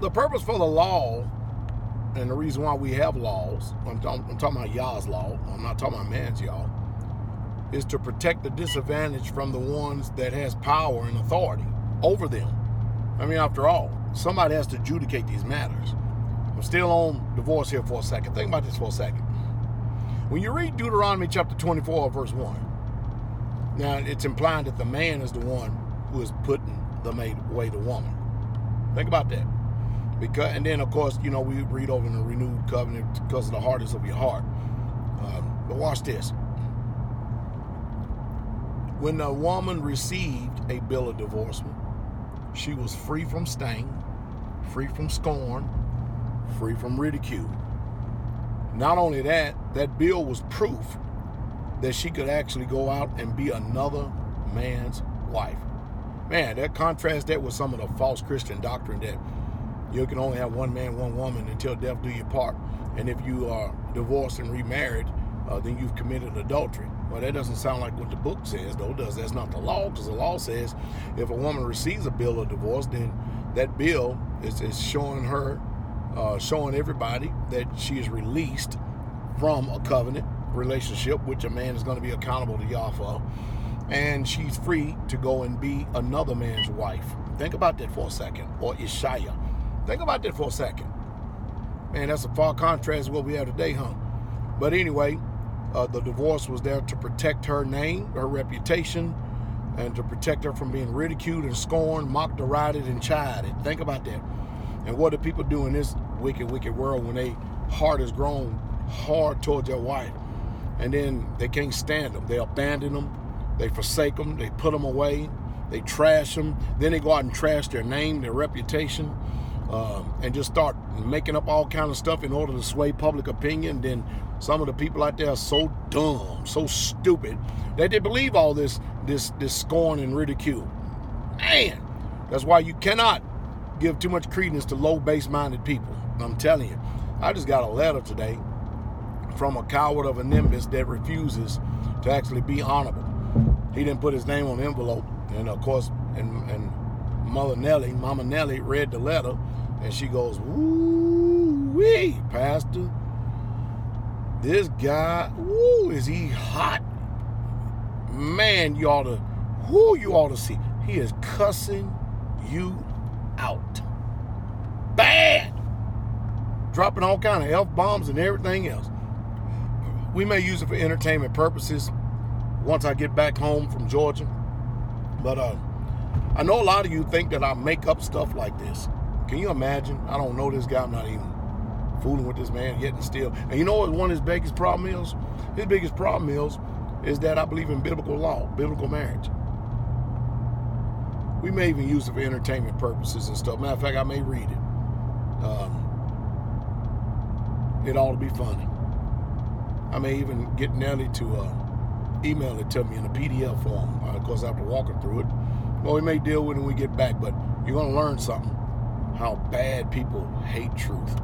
The purpose for the law, and the reason why we have laws, I'm talking about y'all's law, I'm not talking about man's y'all, is to protect the disadvantaged from the ones that has power and authority over them. I mean, after all, somebody has to adjudicate these matters. I'm still on divorce here for a second. Think about this for a second. When you read Deuteronomy chapter 24, verse 1, now it's implying that the man is the one who is putting away the woman. Think about that. And then, of course, we read over in the renewed covenant because of the hardness of your heart. But watch this. When a woman received a bill of divorcement, she was free from stain, free from scorn, free from ridicule. Not only that, that bill was proof that she could actually go out and be another man's wife. Man, that contrasts that with some of the false Christian doctrine that you can only have one man, one woman until death do you part. And if you are divorced and remarried, then you've committed adultery. Well, that doesn't sound like what the book says, though, does that's not the law, because the law says if a woman receives a bill of divorce, then that bill is showing her, showing everybody that she is released from a covenant relationship, which a man is going to be accountable to y'all for, and she's free to go and be another man's wife. Think about that for a second. Or Ishaya. Think about that for a second. Man, that's a far contrast to what we have today, huh? But anyway, the divorce was there to protect her name, her reputation, and to protect her from being ridiculed and scorned, mocked, derided, and chided. Think about that. And what do people do in this wicked, wicked world when their heart has grown hard towards their wife, and then they can't stand them? They abandon them, they forsake them, they put them away, they trash them, then they go out and trash their name, their reputation, and just start making up all kind of stuff in order to sway public opinion. Then some of the people out there are so dumb, so stupid, that they believe all this scorn and ridicule. Man, that's why you cannot give too much credence to low base-minded people. I'm telling you. I just got a letter today from a coward of a nimbus that refuses to actually be honorable. He didn't put his name on the envelope, and of course, and Mama Nellie read the letter, and she goes, "Woo-wee, Pastor, this guy, is he hot? Man, you ought to see. He is cussing you out. Bad. Dropping all kind of F-bombs and everything else. We may use it for entertainment purposes once I get back home from Georgia. But I know a lot of you think that I make up stuff like this. Can you imagine? I don't know this guy. I'm not even fooling with this man yet and still. And you know what one of his biggest problem is? His biggest problem is that I believe in biblical law, biblical marriage. We may even use it for entertainment purposes and stuff. Matter of fact, I may read it. It ought to be funny. I may even get Nellie to email it to me in a PDF form. Of course, I have to walk her through it. Well, we may deal with it when we get back, but you're going to learn something. How bad people hate truth.